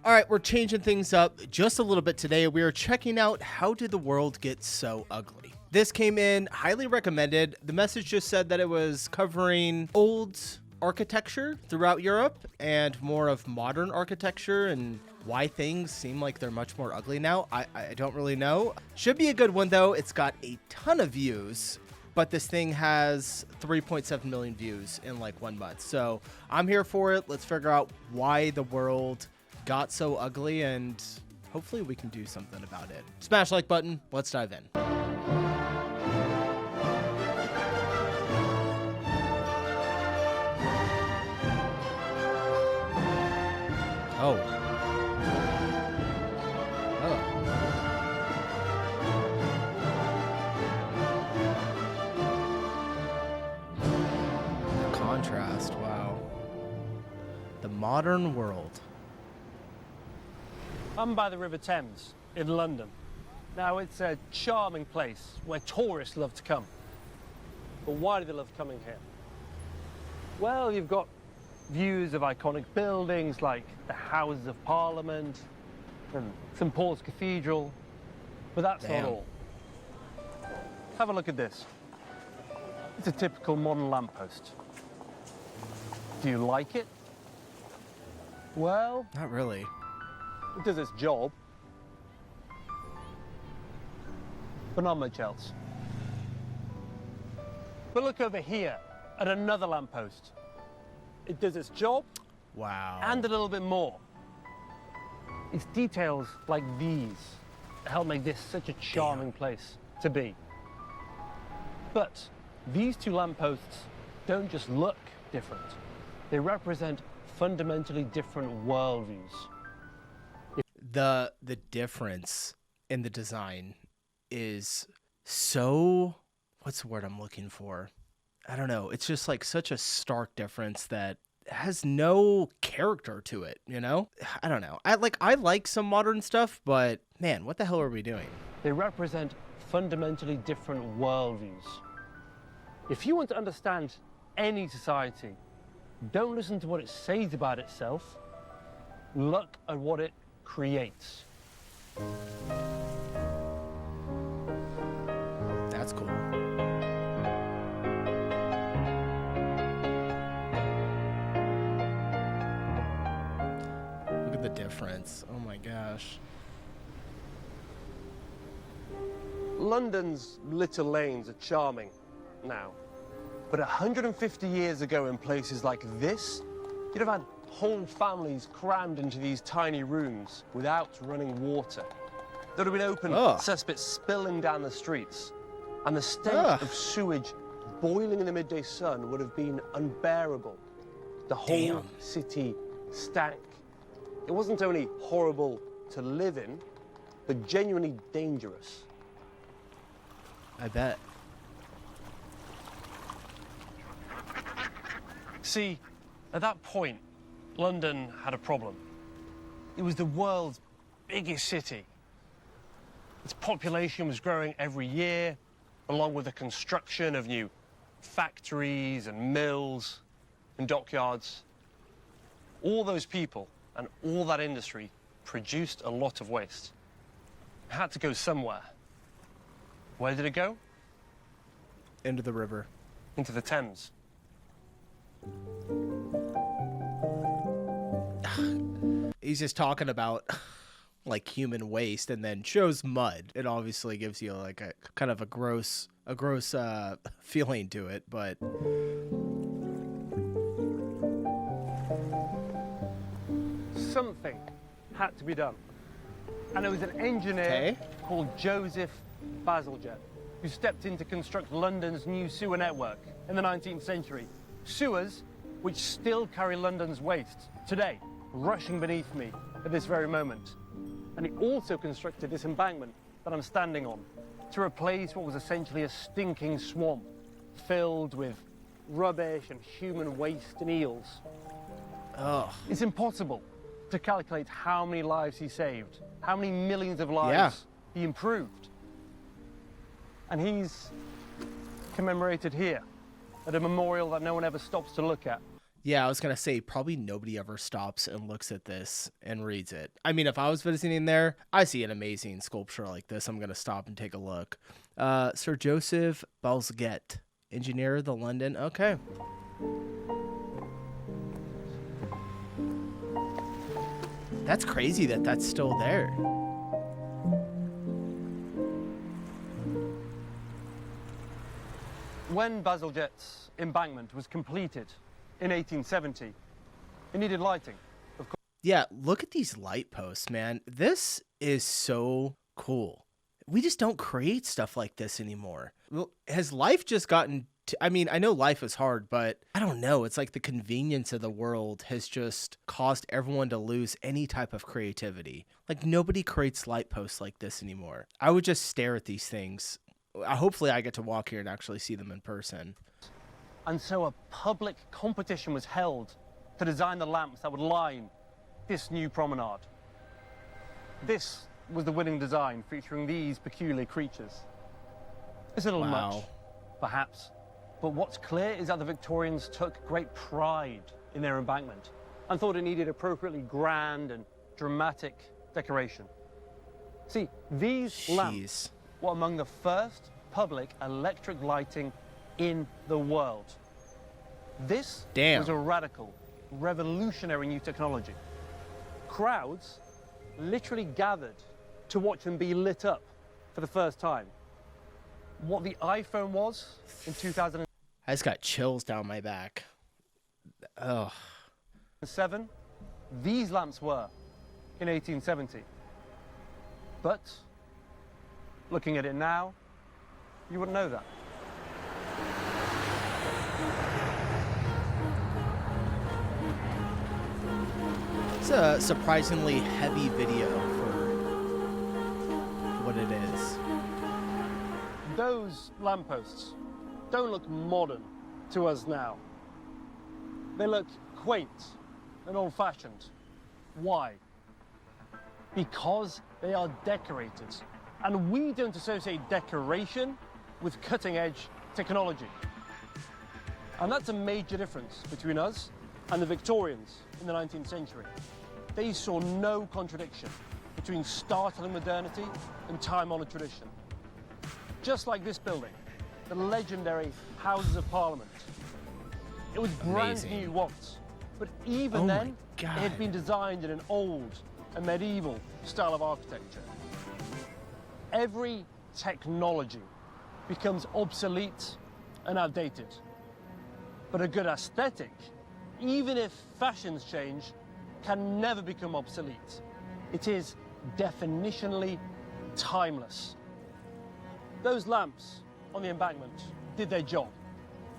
All right, we're changing things up just a little bit today. We are checking out how did the world get so ugly. This came in highly recommended. The message just said that it was covering old architecture throughout Europe and more of modern architecture and why things seem like they're much more ugly now. I don't really know. Should be a good one though. It's got a ton of views, but this thing has 3.7 million views in like 1 month. So I'm here for it. Let's figure out why the world got so ugly and hopefully we can do something about it. Smash like button. Let's dive in. Oh. The contrast, wow. The modern world. I'm by the River Thames in London. Now, it's a charming place where tourists love to come. But why do they love coming here? Well, you've got views of iconic buildings like the Houses of Parliament and St. Paul's Cathedral, but that's not all. Have a look at this. It's a typical modern lamppost. Do you like it? Well, Not really. it does its job, but not much else. But look over here at another lamppost. It does its job Wow. and a little bit more. It's details like these that help make this such a charming place to be. But these two lampposts don't just look different. They represent fundamentally different worldviews. The difference in the design is so, what's the word I'm looking for? I don't know. It's just like such a stark difference that has no character to it, you know? I don't know. I like some modern stuff, but man, what the hell are we doing? They represent fundamentally different worldviews. If you want to understand any society, don't listen to what it says about itself. Look at what it creates. That's cool. Look at the difference. Oh my gosh. London's little lanes are charming now, but 150 years ago in places like this, you'd have had whole families crammed into these tiny rooms without running water. There would have been open cesspits spilling down the streets, and the stench of sewage boiling in the midday sun would have been unbearable. The whole city stank. It wasn't only horrible to live in, but genuinely dangerous. I bet. See, at that point, London had a problem. It was the world's biggest city. Its population was growing every year, along with the construction of new factories and mills and dockyards. All those people and all that industry produced a lot of waste. It had to go somewhere. Where did it go? Into the river. Into the Thames. He's just talking about like human waste and then shows mud. It obviously gives you like a kind of a gross feeling to it, but Something had to be done. And it was an engineer called Joseph Bazalgette who stepped in to construct London's new sewer network in the 19th century. Sewers which still carry London's waste today, rushing beneath me at this very moment. And he also constructed this embankment that I'm standing on to replace what was essentially a stinking swamp filled with rubbish and human waste and eels. It's impossible to calculate how many lives he saved, how many millions of lives he improved. And he's commemorated here at a memorial that no one ever stops to look at. Yeah, I was going to say probably nobody ever stops and looks at this and reads it. I mean, if I was visiting there, I see an amazing sculpture like this, I'm going to stop and take a look. Sir Joseph Balzget, engineer of the London. Okay. That's crazy that that's still there. When Bazalgette's embankment was completed in 1870, it needed lighting, of course. Yeah, look at these light posts, man. This is so cool. We just don't create stuff like this anymore. Well, has life just gotten I mean, I know life is hard, but I don't know. It's like the convenience of the world has just caused everyone to lose any type of creativity. Like nobody creates light posts like this anymore. I would just stare at these things. Hopefully I get to walk here and actually see them in person. And so a public competition was held to design the lamps that would line this new promenade. This was the winning design, featuring these peculiar creatures. It's a little much, perhaps, but what's clear is that the Victorians took great pride in their embankment and thought it needed appropriately grand and dramatic decoration. See, these lamps were among the first public electric lighting in the world. This was a radical, revolutionary new technology. Crowds literally gathered to watch them be lit up for the first time. What the iPhone was in 2007, I just got chills down my back. Oh. these lamps were in 1870. But looking at it now, you wouldn't know that. It's a surprisingly heavy video for what it is. Those lampposts don't look modern to us now. They look quaint and old-fashioned. Why? Because they are decorated. And we don't associate decoration with cutting-edge technology. And that's a major difference between us and the Victorians in the 19th century. They saw no contradiction between startling modernity and time-honored tradition. Just like this building, the legendary Houses of Parliament. It was brand new once, but even then, it had been designed in an old and medieval style of architecture. Every technology becomes obsolete and outdated. But a good aesthetic, even if fashions change, can never become obsolete. It is definitionally timeless. Those lamps on the embankment did their job.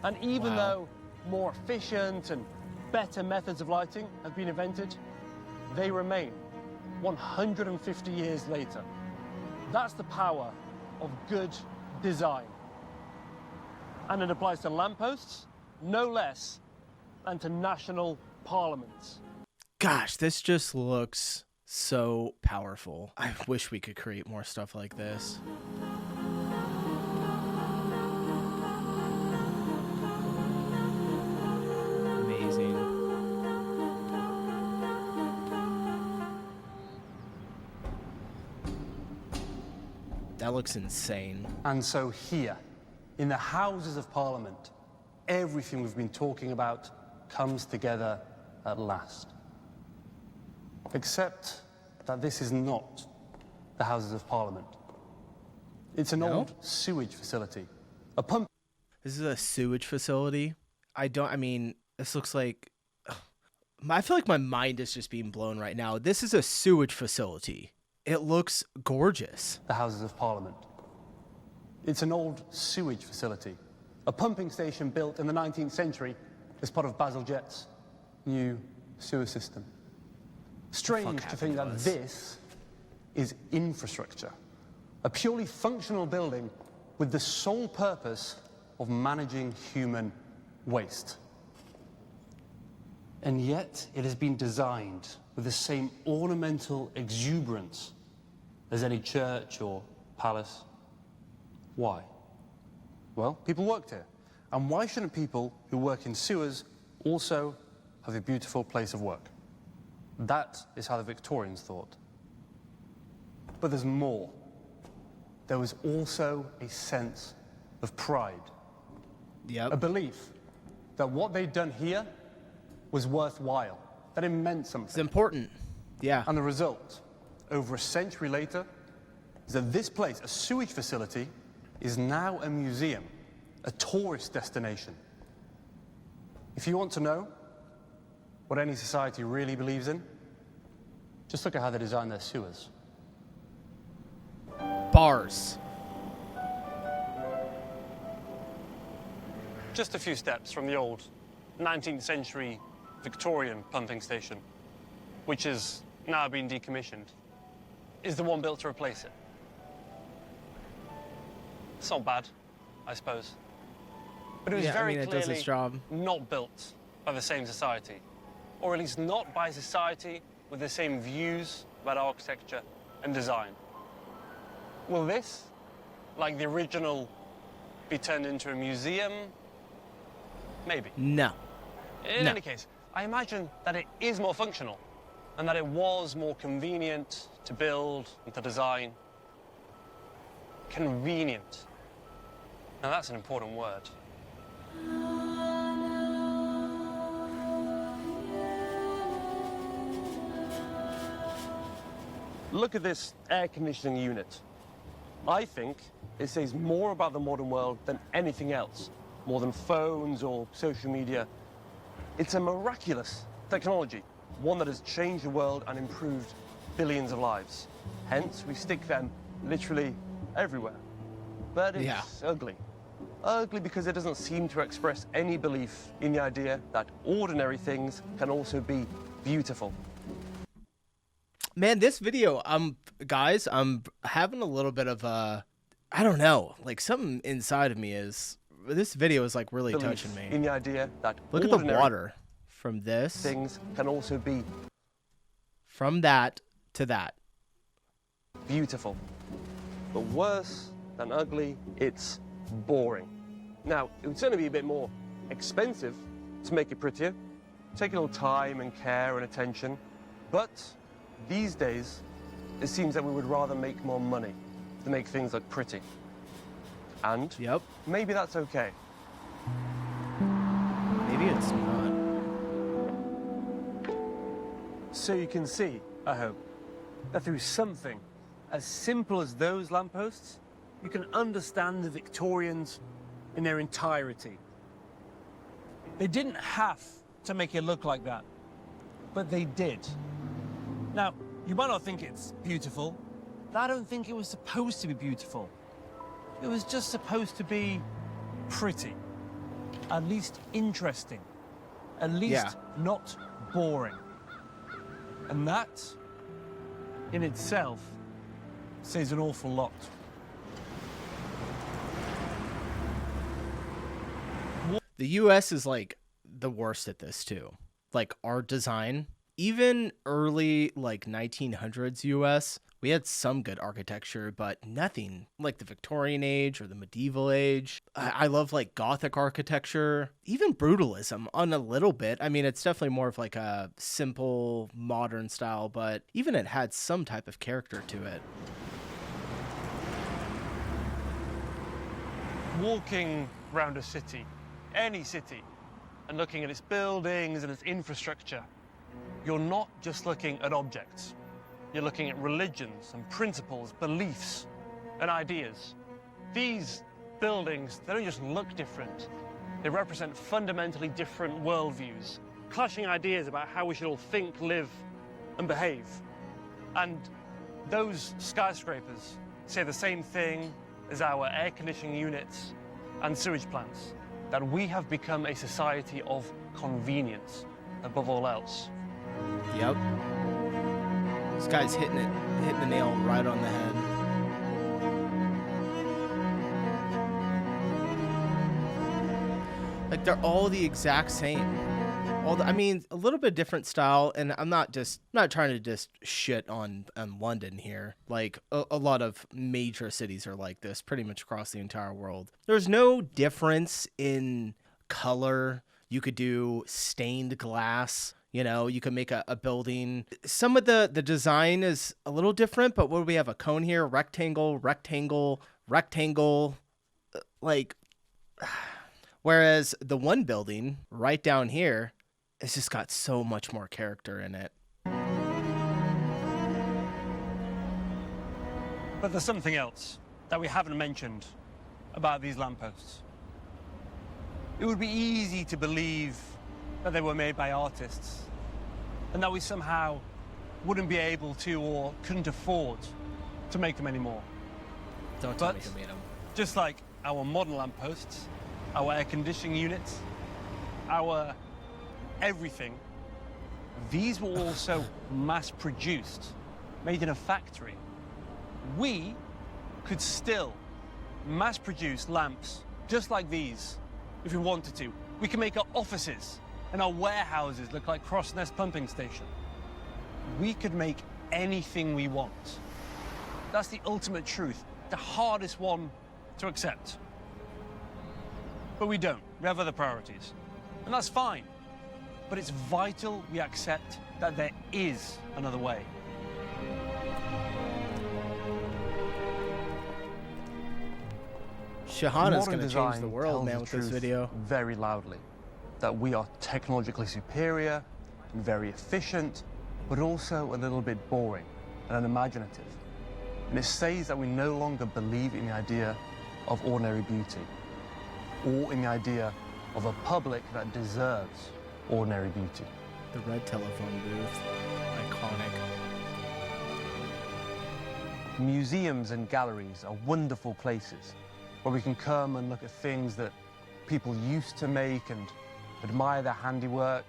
And even though more efficient and better methods of lighting have been invented, they remain 150 years later. That's the power of good design. And it applies to lampposts no less than to national parliaments. Gosh, this just looks so powerful. I wish we could create more stuff like this. Amazing. That looks insane. And so here, in the Houses of Parliament, everything we've been talking about comes together at last. Except that this is not the Houses of Parliament. It's an old sewage facility. A pump. This is a sewage facility? I mean, this looks like... I feel like my mind is just being blown right now. This is a sewage facility. It looks gorgeous. The Houses of Parliament. It's an old sewage facility. A pumping station built in the 19th century as part of Bazalgette's new sewer system. Strange to think that this is infrastructure. A purely functional building with the sole purpose of managing human waste. And yet it has been designed with the same ornamental exuberance as any church or palace. Why? Well, people worked here. And why shouldn't people who work in sewers also have a beautiful place of work. That is how the Victorians thought. But there's more. There was also a sense of pride. Yep. A belief that what they'd done here was worthwhile, that it meant something. It's important. Yeah. And the result, over a century later, is that this place, a sewage facility, is now a museum, a tourist destination. If you want to know what any society really believes in, just look at how they design their sewers. Bars. Just a few steps from the old 19th century Victorian pumping station, which has now been decommissioned, is the one built to replace it. It's not bad, I suppose. But it was very it does its clearly job. not built by the same society, or at least not by a society with the same views about architecture and design. Will this, like the original, be turned into a museum? Maybe. No. In any case, I imagine that it is more functional and that it was more convenient to build and to design. Convenient. Now that's an important word. Look at this air conditioning unit. I think it says more about the modern world than anything else, more than phones or social media. It's a miraculous technology, one that has changed the world and improved billions of lives. Hence, we stick them literally everywhere. But it's ugly. Ugly because it doesn't seem to express any belief in the idea that ordinary things can also be beautiful. Man, this video, guys, I'm having a little bit of I don't know, like something inside of me is, this video is like really touching me. In the idea that look at the water from this. Things can also be from that to that. Beautiful. But worse than ugly, it's boring. Now, it would certainly be a bit more expensive to make it prettier. Take a little time and care and attention. But these days, it seems that we would rather make more money to make things look pretty. And maybe that's okay. Maybe it's not. So you can see, I hope, that through something as simple as those lampposts, you can understand the Victorians in their entirety. They didn't have to make it look like that, but they did. Now, you might not think it's beautiful, but I don't think it was supposed to be beautiful. It was just supposed to be pretty, at least interesting, at least not boring. And that, in itself, says an awful lot. The US is like the worst at this too. Like art design, even early like 1900s US, we had some good architecture, but nothing like the Victorian age or the medieval age. I love like Gothic architecture, even brutalism on a little bit. I mean, it's definitely more of like a simple modern style, but even it had some type of character to it. Walking around a city, any city, and looking at its buildings and its infrastructure, you're not just looking at objects. You're looking at religions and principles, beliefs and ideas. These buildings, they don't just look different. They represent fundamentally different worldviews, clashing ideas about how we should all think, live and behave. And those skyscrapers say the same thing as our air conditioning units and sewage plants, that we have become a society of convenience above all else. Yep. This guy's hitting the nail right on the head. Like they're all the exact same. I mean, a little bit different style, and I'm not trying to just shit on London here. Like a lot of major cities are like this, pretty much across the entire world. There's no difference in color. You could do stained glass. You know, you can make a building. Some of the design is a little different, but what do we have? A cone here, rectangle, rectangle, rectangle, like, whereas the one building right down here, it's just got so much more character in it. But there's something else that we haven't mentioned about these lampposts. It would be easy to believe that they were made by artists and that we somehow wouldn't be able to or couldn't afford to make them anymore. Don't tell me who made them. Just like our modern lampposts, our air conditioning units, our everything, these were also mass-produced, made in a factory. We could still mass-produce lamps just like these if we wanted to. We can make our offices and our warehouses look like Crossnest pumping station. We could make anything we want. That's the ultimate truth, the hardest one to accept. But we don't. We have other priorities. And that's fine. But it's vital we accept that there is another way. Sheehan is going to change the world, man, with this video. Very loudly. That we are technologically superior and very efficient, but also a little bit boring and unimaginative. And it says that we no longer believe in the idea of ordinary beauty or in the idea of a public that deserves ordinary beauty. The red telephone booth, iconic. Museums and galleries are wonderful places where we can come and look at things that people used to make and admire their handiwork.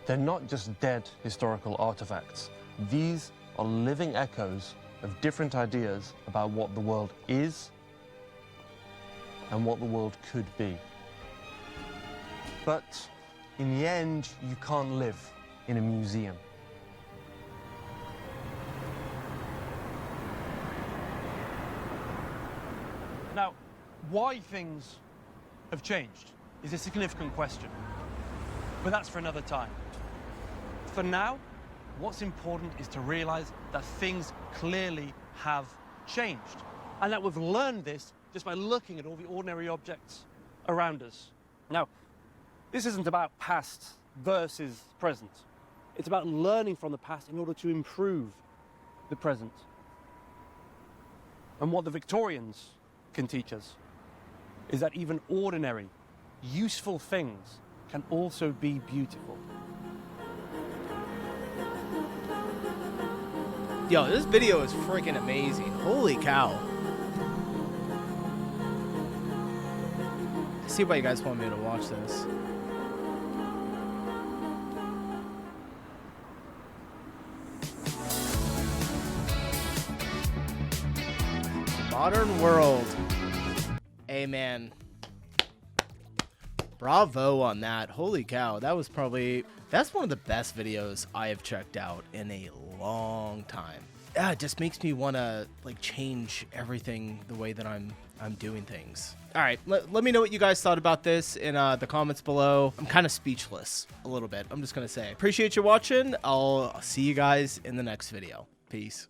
They're not just dead historical artifacts. These are living echoes of different ideas about what the world is and what the world could be. But in the end, you can't live in a museum. Now, why things have changed is a significant question, but that's for another time. For now, what's important is to realize that things clearly have changed, and that we've learned this just by looking at all the ordinary objects around us. Now, this isn't about past versus present. It's about learning from the past in order to improve the present. And what the Victorians can teach us is that even ordinary, useful things can also be beautiful. Yo, this video is freaking amazing. Holy cow. I see why you guys want me to watch this. Modern world. Hey, man. Bravo on that. Holy cow. That's one of the best videos I have checked out in a long time. Yeah, it just makes me want to like change everything the way that I'm doing things. All right, let me know what you guys thought about this in the comments below. I'm kind of speechless a little bit. I'm just going to say. Appreciate you watching. I'll see you guys in the next video. Peace.